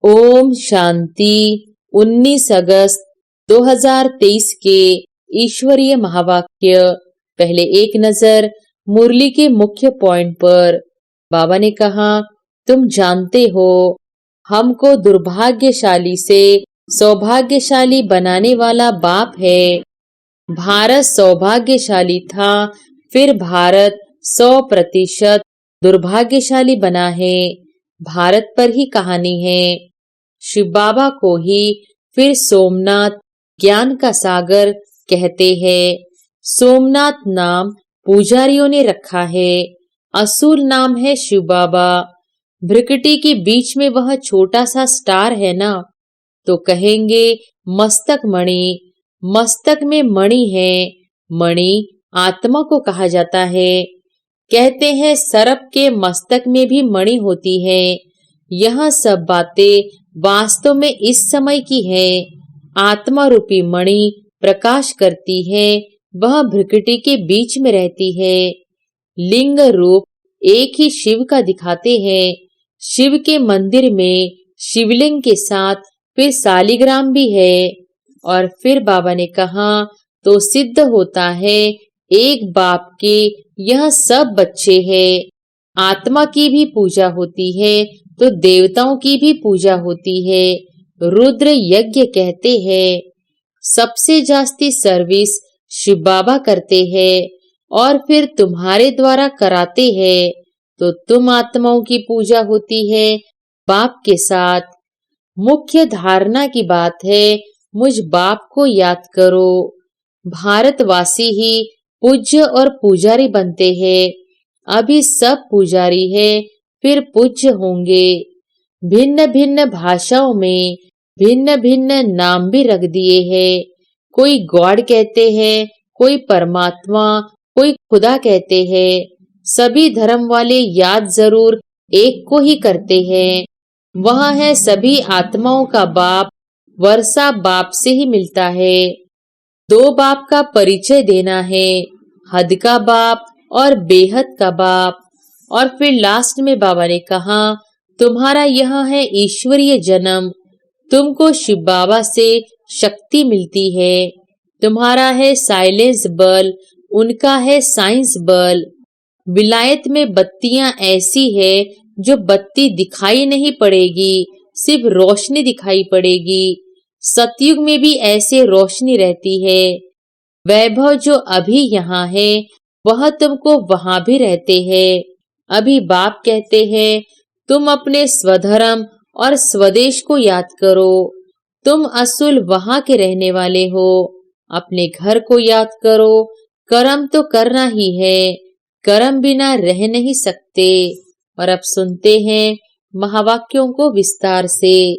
ओम शांति। 19 अगस्त 2023 के ईश्वरीय महावाक्य। पहले एक नजर मुरली के मुख्य पॉइंट पर। बाबा ने कहा, तुम जानते हो हमको दुर्भाग्यशाली से सौभाग्यशाली बनाने वाला बाप है। भारत सौभाग्यशाली था, फिर भारत 100% दुर्भाग्यशाली बना है। भारत पर ही कहानी है। शिव बाबा को ही फिर सोमनाथ ज्ञान का सागर कहते हैं। सोमनाथ नाम पुजारियों ने रखा है, असूल नाम है शिव बाबा। भ्रिकुटी के बीच में वह छोटा सा स्टार है ना, तो कहेंगे मस्तक मणि। मस्तक में मणि है। मणि आत्मा को कहा जाता है। कहते हैं सर्प के मस्तक में भी मणि होती है। यह सब बातें वास्तव में इस समय की है। आत्मा रूपी मणि प्रकाश करती है, वह भ्रिकुटी के बीच में रहती है। लिंग रूप एक ही शिव का दिखाते हैं। शिव के मंदिर में शिवलिंग के साथ फिर सालिग्राम भी है। और फिर बाबा ने कहा, तो सिद्ध होता है एक बाप के यह सब बच्चे हैं। आत्मा की भी पूजा होती है तो देवताओं की भी पूजा होती है। रुद्र यज्ञ कहते हैं। सबसे जास्ती सर्विस शिव बाबा करते हैं और फिर तुम्हारे द्वारा कराते हैं, तो तुम आत्माओं की पूजा होती है बाप के साथ। मुख्य धारणा की बात है, मुझ बाप को याद करो। भारतवासी ही पूज्य और पुजारी बनते हैं। अभी सब पुजारी है, फिर पूज्य होंगे। भिन्न भिन्न भाषाओं में भिन्न भिन्न नाम भी रख दिए हैं। कोई गॉड कहते हैं, कोई परमात्मा, कोई खुदा कहते हैं। सभी धर्म वाले याद जरूर एक को ही करते हैं। वह है सभी आत्माओं का बाप। वर्षा बाप से ही मिलता है। दो बाप का परिचय देना है, हद का बाप और बेहद का बाप। और फिर लास्ट में बाबा ने कहा, तुम्हारा यह है ईश्वरीय जन्म। तुमको शिव बाबा से शक्ति मिलती है। तुम्हारा है साइलेंस बल, उनका है साइंस बल। विलायत में बत्तियां ऐसी है जो बत्ती दिखाई नहीं पड़ेगी, सिर्फ रोशनी दिखाई पड़ेगी। सतयुग में भी ऐसे रोशनी रहती है। वैभव जो अभी यहाँ है वह तुमको वहां भी रहते हैं। अभी बाप कहते हैं, तुम अपने स्वधर्म और स्वदेश को याद करो। तुम असूल वहां के रहने वाले हो। अपने घर को याद करो। कर्म तो करना ही है, कर्म बिना रह नहीं सकते। और अब सुनते हैं महावाक्यों को विस्तार से।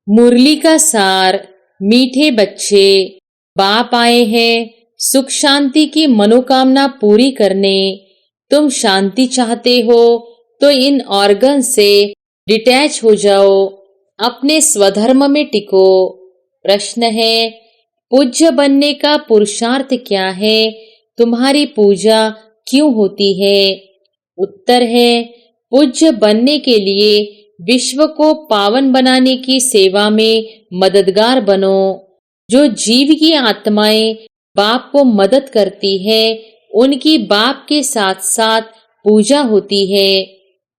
मुरली का सार। मीठे बच्चे, बाप आए हैं सुख शांति की मनोकामना पूरी करने। तुम शांति चाहते हो तो इन ऑर्गन से डिटैच हो जाओ, अपने स्वधर्म में टिको। प्रश्न है, पूज्य बनने का पुरुषार्थ क्या है? तुम्हारी पूजा क्यों होती है? उत्तर है, पूज्य बनने के लिए विश्व को पावन बनाने की सेवा में मददगार बनो। जो जीव की आत्माएं बाप को मदद करती है, उनकी बाप के साथ साथ पूजा होती है।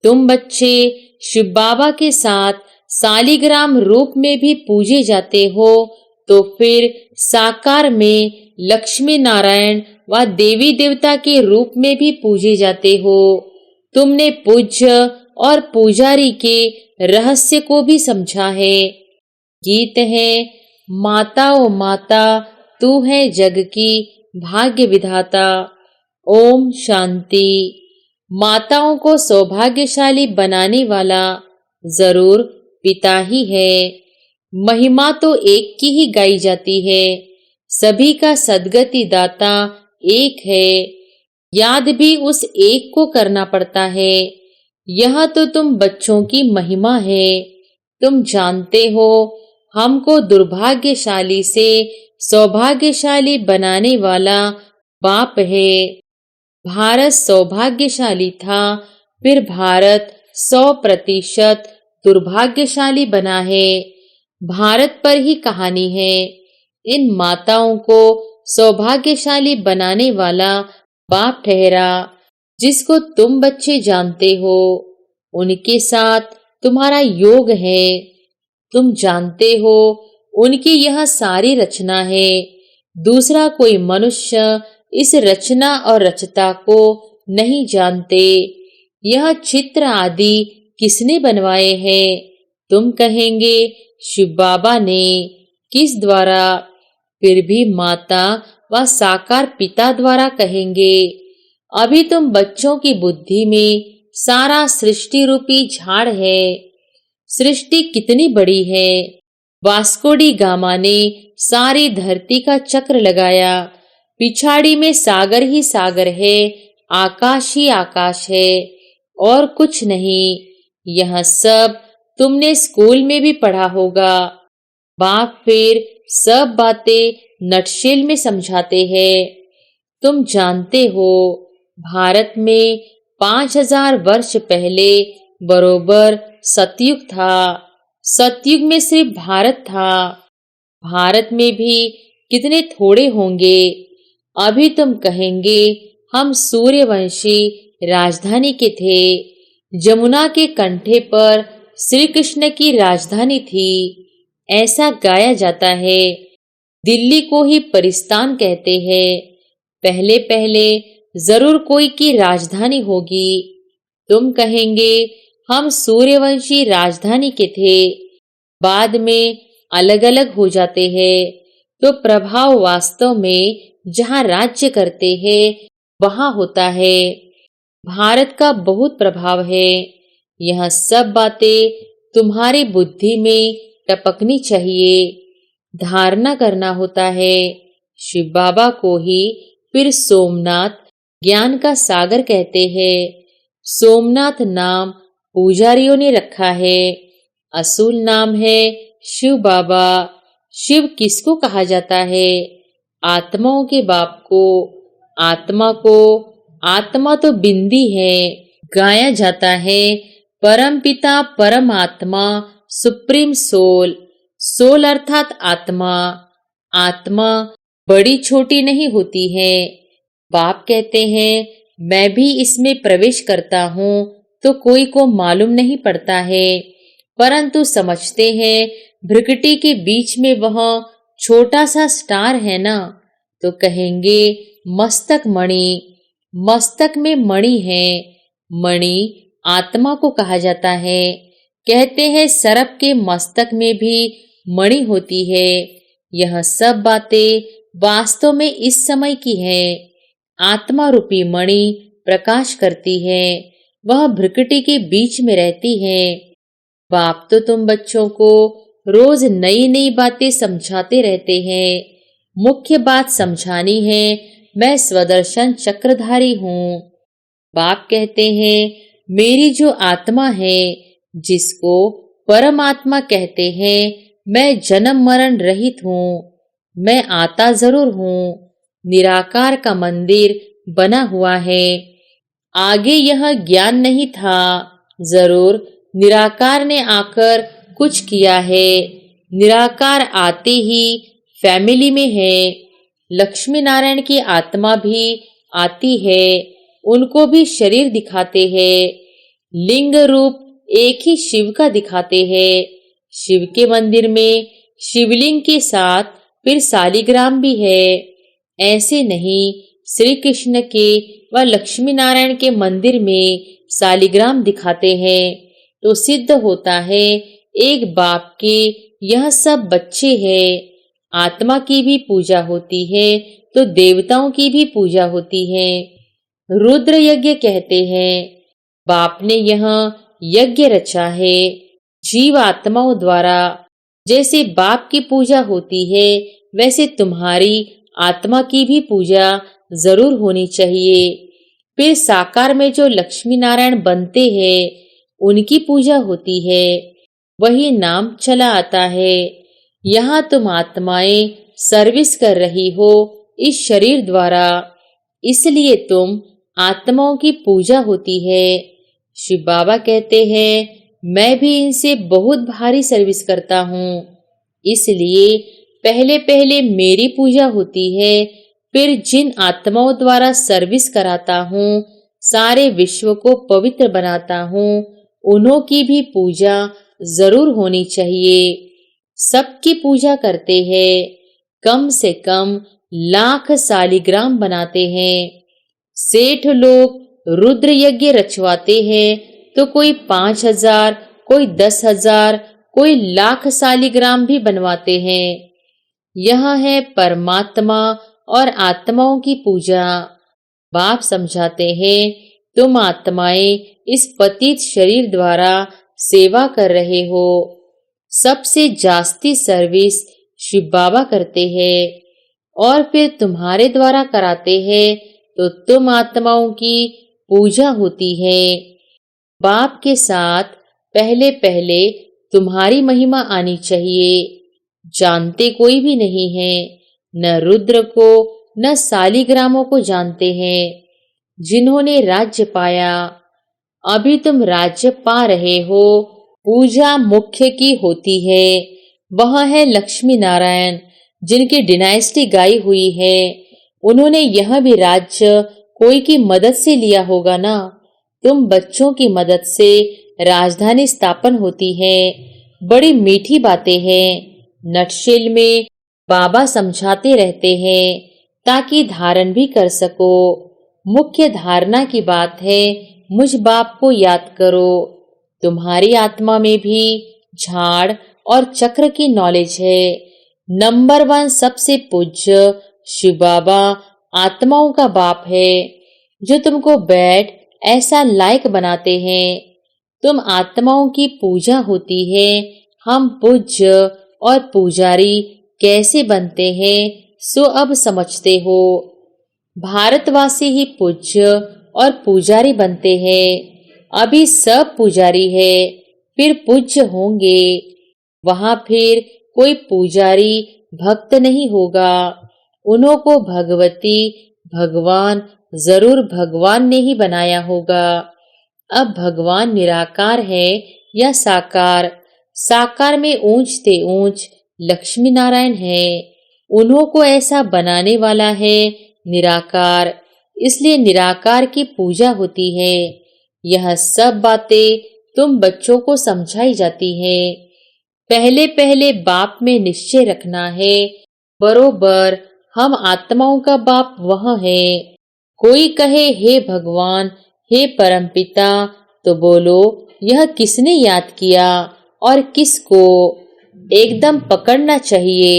तुम बच्चे शिव बाबा के साथ सालिग्राम रूप में भी पूजे जाते हो, तो फिर साकार में लक्ष्मी नारायण व देवी देवता के रूप में भी पूजे जाते हो। तुमने पूज्य और पुजारी के रहस्य को भी समझा है। गीत है, माता ओ माता तू है जग की भाग्य विधाता। ओम शांति। माताओं को सौभाग्यशाली बनाने वाला जरूर पिता ही है। महिमा तो एक की ही गाई जाती है। सभी का सद्गति दाता एक है। याद भी उस एक को करना पड़ता है। यह तो तुम बच्चों की महिमा है। तुम जानते हो हमको दुर्भाग्यशाली से सौभाग्यशाली बनाने वाला बाप है। भारत सौभाग्यशाली था, फिर भारत 100% दुर्भाग्यशाली बना है। भारत पर ही कहानी है। इन माताओं को सौभाग्यशाली बनाने वाला बाप ठहरा, जिसको तुम बच्चे जानते हो। उनके साथ तुम्हारा योग है। तुम जानते हो उनकी यह सारी रचना है। दूसरा कोई मनुष्य इस रचना और रचता को नहीं जानते। यह चित्र आदि किसने बनवाए हैं? तुम कहेंगे शिव बाबा ने। किस द्वारा? फिर भी माता व साकार पिता द्वारा कहेंगे। अभी तुम बच्चों की बुद्धि में सारा सृष्टि रूपी झाड़ है। सृष्टि कितनी बड़ी है। वास्को डी गामा ने सारी धरती का चक्र लगाया। पिछाड़ी में सागर ही सागर है, आकाश ही आकाश है, और कुछ नहीं। यह सब तुमने स्कूल में भी पढ़ा होगा। बाप फिर सब बातें नटशेल में समझाते हैं। तुम जानते हो भारत में 5000 वर्ष पहले बरोबर सतयुग था। सतयुग में सिर्फ भारत था। भारत में भी कितने थोड़े होंगे। अभी तुम कहेंगे हम सूर्यवंशी राजधानी के थे। जमुना के कंठे पर श्री कृष्ण की राजधानी थी, ऐसा गाया जाता है। दिल्ली को ही परिस्तान कहते हैं। पहले पहले जरूर कोई की राजधानी होगी। तुम कहेंगे हम सूर्यवंशी राजधानी के थे, बाद में अलग अलग हो जाते हैं। तो प्रभाव वास्तव में जहाँ राज्य करते हैं वहाँ होता है। भारत का बहुत प्रभाव है। यह सब बातें तुम्हारी बुद्धि में टपकनी चाहिए। धारणा करना होता है। शिव बाबा को ही फिर सोमनाथ ज्ञान का सागर कहते हैं। सोमनाथ नाम पुजारियों ने रखा है। असूल नाम है शिव बाबा। शिव किसको कहा जाता है? आत्माओं के बाप को। आत्मा को। आत्मा तो बिंदी है। गाया जाता है परम पिता परमात्मा सुप्रीम सोल। सोल अर्थात आत्मा। आत्मा बड़ी छोटी नहीं होती है। बाप कहते हैं मैं भी इसमें प्रवेश करता हूँ तो कोई को मालूम नहीं पड़ता है, परंतु समझते हैं भ्रिकुटी के बीच में वह छोटा सा स्टार है ना, तो कहेंगे मस्तक मणि। मस्तक में मणि है। मणि आत्मा को कहा जाता है। कहते हैं सर्प के मस्तक में भी मणि होती है। यह सब बातें वास्तव में इस समय की है। आत्मा रूपी मणि प्रकाश करती है। वह भ्रिकुटी के बीच में रहती है। बाप तो तुम बच्चों को रोज नई नई बातें समझाते रहते हैं। मुख्य बात समझानी है मैं स्वदर्शन चक्रधारी हूँ। बाप कहते हैं मेरी जो आत्मा है, जिसको परमात्मा कहते हैं, मैं जन्म मरण रहित हूँ। मैं आता जरूर हूँ। निराकार का मंदिर बना हुआ है। आगे यह ज्ञान नहीं था। जरूर निराकार ने आकर कुछ किया है। निराकार आते ही फैमिली में है। लक्ष्मी नारायण की आत्मा भी आती है। उनको भी शरीर दिखाते हैं। लिंग रूप एक ही शिव का दिखाते हैं। शिव के मंदिर में शिवलिंग के साथ फिर सालिग्राम भी है। ऐसे नहीं, श्री कृष्ण के व लक्ष्मी नारायण के मंदिर में सालिग्राम दिखाते हैं तो सिद्ध होता है एक बाप के यह सब बच्चे हैं। आत्मा की भी पूजा होती है तो देवताओं की भी पूजा होती है। रुद्र यज्ञ कहते हैं। बाप ने यह यज्ञ रचा है जीव आत्माओं द्वारा। जैसे बाप की पूजा होती है वैसे तुम्हारी आत्मा की भी पूजा जरूर होनी चाहिए। फिर साकार में जो लक्ष्मी नारायण बनते हैं उनकी पूजा होती है। वही नाम चला आता है। यहाँ तुम आत्माएं सर्विस कर रही हो इस शरीर द्वारा, इसलिए तुम आत्माओं की पूजा होती है। शिव बाबा कहते हैं मैं भी इनसे बहुत भारी सर्विस करता हूँ, इसलिए पहले पहले मेरी पूजा होती है, फिर जिन आत्माओं द्वारा सर्विस कराता हूँ, सारे विश्व को पवित्र बनाता हूँ, उन्हों की भी पूजा जरूर होनी चाहिए। सबकी पूजा करते हैं, कम से कम लाख सालिग्राम बनाते हैं। सेठ लोग रुद्र यज्ञ रचवाते हैं तो कोई 5,000, कोई 10,000, कोई लाख सालिग्राम भी बनवाते हैं। यह है परमात्मा और आत्माओं की पूजा। बाप समझाते हैं, तुम आत्माएं इस पतित शरीर द्वारा सेवा कर रहे हो। सबसे जास्ती सर्विस शिव बाबा करते हैं और फिर तुम्हारे द्वारा कराते हैं, तो तुम आत्माओं की पूजा होती है। बाप के साथ पहले पहले तुम्हारी महिमा आनी चाहिए। जानते कोई भी नहीं है, न रुद्र को न सालिग्रामों को जानते हैं जिन्होंने राज्य पाया। अभी तुम राज्य पा रहे हो। पूजा मुख्य की होती है, वह है लक्ष्मी नारायण जिनकी डिनाइस्टी गाई हुई है। उन्होंने यह भी राज्य कोई की मदद से लिया होगा ना। तुम बच्चों की मदद से राजधानी स्थापन होती है। बड़ी मीठी बातें हैं। नटशेल में बाबा समझाते रहते हैं ताकि धारण भी कर सको। मुख्य धारणा की बात है, मुझ बाप को याद करो। तुम्हारी आत्मा में भी झाड़ और चक्र की नॉलेज है। नंबर 1 सबसे पूज्य शिव बाबा आत्माओं का बाप है, जो तुमको बैठ ऐसा लायक बनाते हैं। तुम आत्माओं की पूजा होती है। हम पूज्य और पुजारी कैसे बनते हैं, सो अब समझते हो। भारतवासी ही पूज्य और पुजारी बनते हैं। अभी सब पुजारी है, फिर पूज्य होंगे। वहां फिर कोई पुजारी भक्त नहीं होगा। उन्हों को भगवती भगवान जरूर भगवान ने ही बनाया होगा। अब भगवान निराकार है या साकार? साकार में ऊंच से ऊंच लक्ष्मी नारायण है। उन्हों को ऐसा बनाने वाला है निराकार, इसलिए निराकार की पूजा होती है। यह सब बातें तुम बच्चों को समझाई जाती है। पहले पहले बाप में निश्चय रखना है, बरोबर हम आत्माओं का बाप वह है। कोई कहे हे भगवान, हे परमपिता, तो बोलो यह किसने याद किया और किसको? एकदम पकड़ना चाहिए।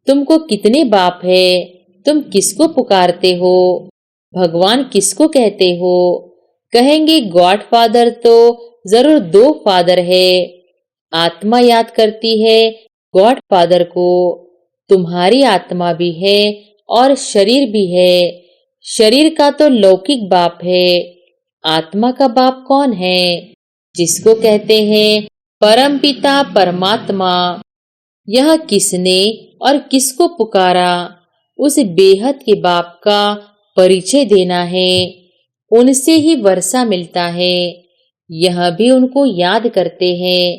तुमको कितने बाप है? तुम किसको पुकारते हो? भगवान किसको कहते हो? कहेंगे गॉड फादर, तो जरूर 2 फादर है। आत्मा याद करती है गॉड फादर को। तुम्हारी आत्मा भी है और शरीर भी है। शरीर का तो लौकिक बाप है। आत्मा का बाप कौन है? जिसको कहते हैं परम पिता परमात्मा। यह किसने और किसको पुकारा, उस बेहद के बाप का परिचय देना है। उनसे ही वर्षा मिलता है। यह भी उनको याद करते हैं।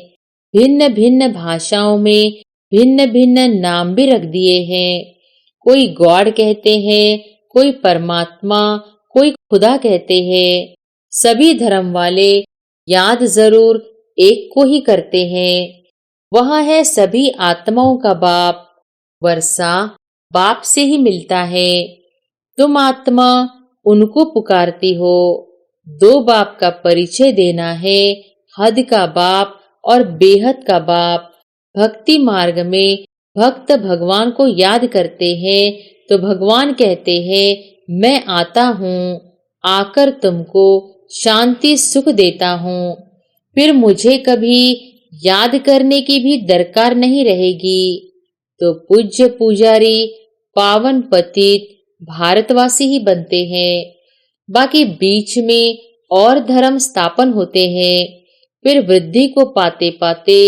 भिन्न भिन्न भाषाओं में भिन्न भिन्न नाम भी रख दिए हैं। कोई गॉड कहते हैं, कोई परमात्मा, कोई खुदा कहते हैं। सभी धर्म वाले याद जरूर एक को ही करते हैं। वह है सभी आत्माओं का बाप। वर्षा बाप से ही मिलता है। तुम आत्मा उनको पुकारती हो। 2 बाप का परिचय देना है, हद का बाप और बेहद का बाप। भक्ति मार्ग में भक्त भगवान को याद करते हैं तो भगवान कहते हैं मैं आता हूँ, आकर तुमको शांति सुख देता हूँ। फिर मुझे कभी याद करने की भी दरकार नहीं रहेगी। तो पूज्य पुजारी पावन पतित भारतवासी ही बनते हैं। बाकी बीच में और धर्म स्थापन होते हैं। फिर वृद्धि को पाते पाते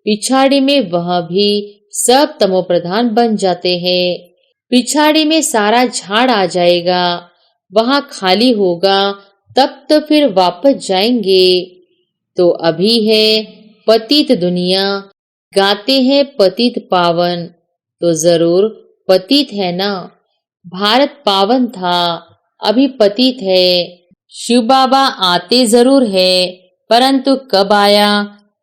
पिछाड़ी में वह भी सब तमोप्रधान बन जाते हैं। पिछाड़ी में सारा झाड़ आ जाएगा, वहां खाली होगा, तब तो फिर वापस जाएंगे। तो अभी है पतित दुनिया, गाते हैं पतित पावन, तो जरूर पतित है ना। भारत पावन था, अभी पतित है। शिव बाबा आते जरूर है, परंतु कब आया,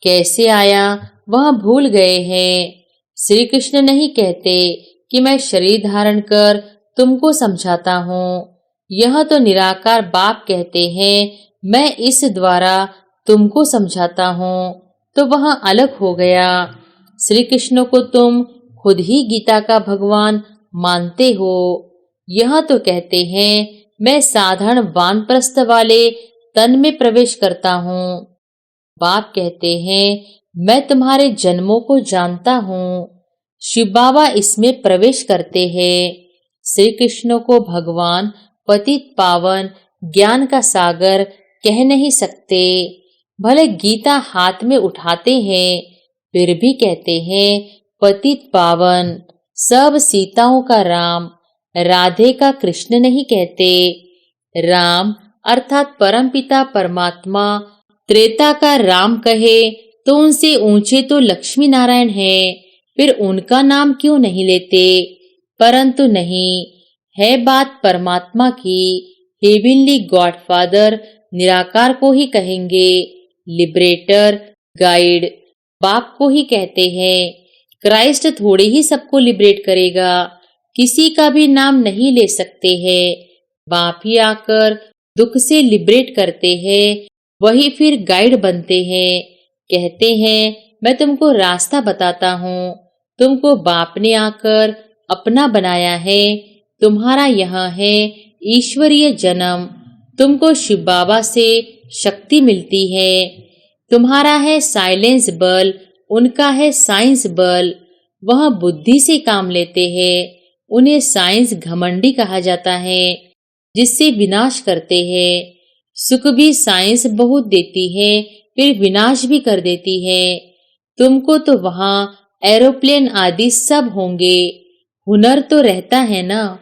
कैसे आया, वह भूल गए हैं। श्री कृष्ण नहीं कहते कि मैं शरीर धारण कर तुमको समझाता हूँ। यह तो निराकार बाप कहते हैं, मैं इस द्वारा तुमको समझाता हूँ, तो वह अलग हो गया। श्री कृष्ण को तुम खुद ही गीता का भगवान मानते हो। यह तो कहते हैं, मैं साधारण वानप्रस्थ वाले तन में प्रवेश करता हूँ। बाप कहते हैं, मैं तुम्हारे जन्मों को जानता हूँ। शिव बाबा इसमें प्रवेश करते हैं। श्री कृष्ण को भगवान पतित पावन ज्ञान का सागर कह नहीं सकते। भले गीता हाथ में उठाते हैं, फिर भी कहते हैं पतित पावन। सब सीताओं का राम, राधे का कृष्ण नहीं कहते। राम अर्थात परमपिता परमात्मा त्रेता का राम कहे तो उनसे ऊंचे तो लक्ष्मी नारायण है, फिर उनका नाम क्यों नहीं लेते। परंतु नहीं, है बात परमात्मा की। हेवनली गॉडफादर निराकार को ही कहेंगे, लिबरेटर, गाइड बाप को ही कहते हैं। क्राइस्ट थोड़े ही सबको लिबरेट करेगा, किसी का भी नाम नहीं ले सकते हैं। बाप ही आकर दुख से लिबरेट करते हैं, वही फिर गाइड बनते हैं। कहते हैं, मैं तुमको रास्ता बताता हूँ। तुमको बाप ने आकर अपना बनाया है। तुम्हारा यहाँ है ईश्वरीय जन्म। तुमको शिव बाबा से शक्ति मिलती है। तुम्हारा है साइलेंस बल, उनका है साइंस बल। वह बुद्धि से काम लेते हैं। उन्हें साइंस घमंडी कहा जाता है, जिससे विनाश करते हैं। सुख भी साइंस बहुत देती है, फिर विनाश भी कर देती है। तुमको तो वहाँ एरोप्लेन आदि सब होंगे, हुनर तो रहता है ना।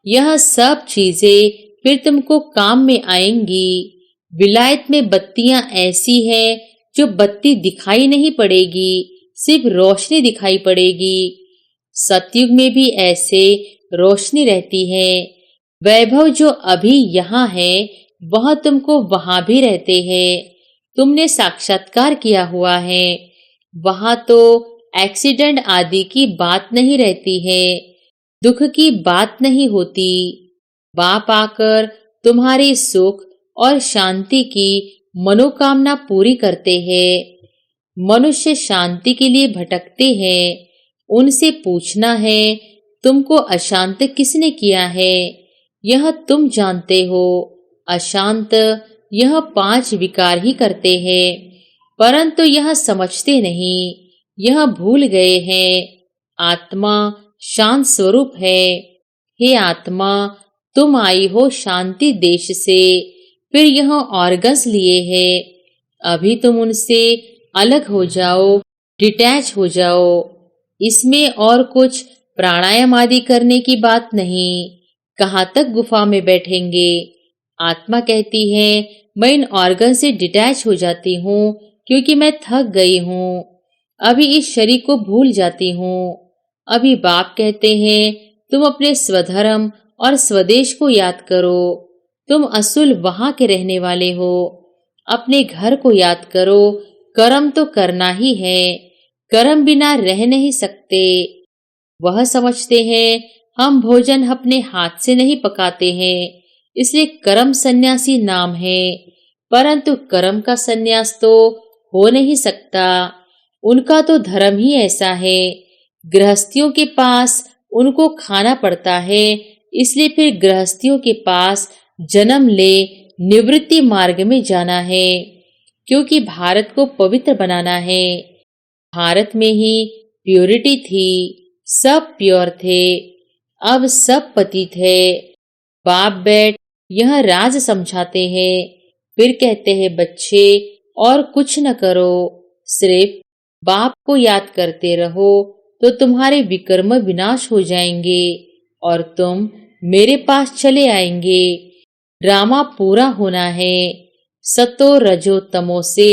यह सब चीजें फिर तुमको काम में आएंगी। विलायत में बत्तियां ऐसी है जो बत्ती दिखाई नहीं पड़ेगी, सिर्फ रोशनी दिखाई पड़ेगी। सतयुग में भी ऐसे रोशनी रहती है। वैभव जो अभी यहाँ है, वह तुमको वहां भी रहते हैं। तुमने साक्षात्कार किया हुआ है। वहां तो एक्सीडेंट आदि की बात नहीं रहती है, दुख की बात नहीं होती। बाप आकर तुम्हारी सुख और शांति की मनोकामना पूरी करते हैं। मनुष्य शांति के लिए भटकते हैं। उनसे पूछना है, तुमको अशांत किसने किया है? यह तुम जानते हो। अशांत यह 5 विकार ही करते हैं, परंतु यह समझते नहीं। यह भूल गए हैं। आत्मा शांत स्वरूप है। हे आत्मा, तुम आई हो शांति देश से, फिर यह ऑर्गन्स लिए हैं। अभी तुम उनसे अलग हो जाओ, डिटैच हो जाओ। इसमें और कुछ प्राणायाम आदि करने की बात नहीं। कहाँ तक गुफा में बैठेंगे? आत्मा कहती है, मैं इन ऑर्गन से डिटैच हो जाती हूँ, क्योंकि मैं थक गई हूँ। अभी इस शरीर को भूल जाती हूँ। अभी बाप कहते हैं, तुम अपने स्वधर्म और स्वदेश को याद करो। तुम असुल वहां के रहने वाले हो। अपने घर को याद करो। कर्म तो करना ही है, कर्म बिना रह नहीं सकते। वह समझते हैं, हम भोजन अपने हाथ से नहीं पकाते हैं, इसलिए कर्म सन्यासी नाम है। परंतु कर्म का सन्यास तो हो नहीं सकता। उनका तो धर्म ही ऐसा है। गृहस्थियों के पास उनको खाना पड़ता है, इसलिए फिर गृहस्थियों के पास जन्म ले निवृत्ति मार्ग में जाना है, क्योंकि भारत को पवित्र बनाना है। भारत में ही प्योरिटी थी, सब प्योर थे। अब सब पतित है। बाप बैठ यह राज समझाते हैं, फिर कहते हैं, बच्चे और कुछ न करो, सिर्फ बाप को याद करते रहो, तो तुम्हारे विकर्म विनाश हो जाएंगे और तुम मेरे पास चले आएंगे। ड्रामा पूरा होना है। सतो रजो तमो से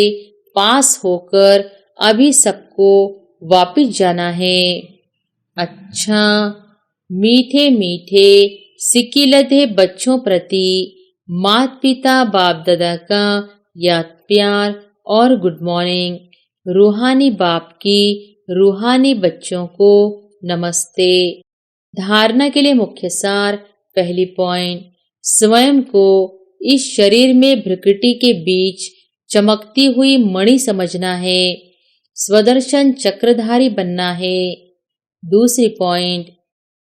पास होकर अभी सबको वापिस जाना है। अच्छा, मीठे मीठे सिकिलधे बच्चों प्रति माता पिता बाप दादा का याद प्यार और गुड मॉर्निंग। रूहानी बाप की रूहानी बच्चों को नमस्ते। धारणा के लिए मुख्य सार। पहली पॉइंट, स्वयं को इस शरीर में भ्रकुटी के बीच चमकती हुई मणि समझना है। स्वदर्शन चक्रधारी बनना है। दूसरी पॉइंट,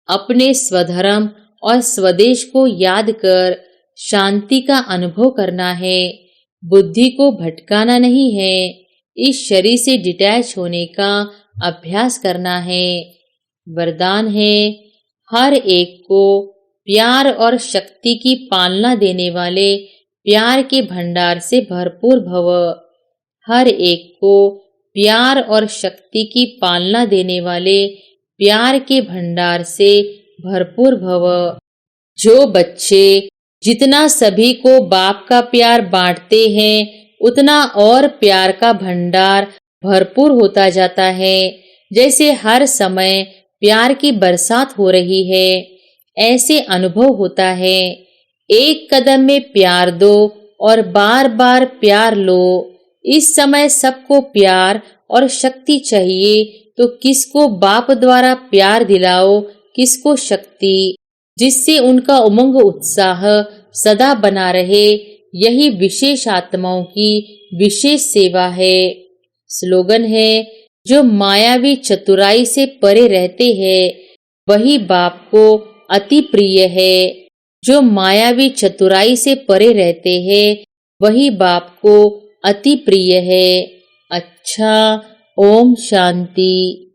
अपने स्वधर्म और स्वदेश को याद कर शांति का अनुभव करना है। बुद्धि को भटकाना नहीं है। इस शरीर से डिटैच होने का अभ्यास करना है। वरदान है, हर एक को प्यार और शक्ति की पालना देने वाले प्यार के भंडार से भरपूर भव। हर एक को प्यार और शक्ति की पालना देने वाले प्यार के भंडार से भरपूर भव। जो बच्चे जितना सभी को बाप का प्यार बांटते हैं, उतना और प्यार का भंडार भरपूर होता जाता है। जैसे हर समय प्यार की बरसात हो रही है, ऐसे अनुभव होता है। एक कदम में प्यार दो और बार बार प्यार लो। इस समय सबको प्यार और शक्ति चाहिए, तो किसको बाप द्वारा प्यार दिलाओ, किसको शक्ति, जिससे उनका उमंग उत्साह सदा बना रहे। यही विशेष आत्माओं की विशेष सेवा है। स्लोगन है, जो मायावी चतुराई से परे रहते हैं, वही बाप को अति प्रिय है। जो मायावी चतुराई से परे रहते हैं, वही बाप को अति प्रिय है। अच्छा, ओम शांति।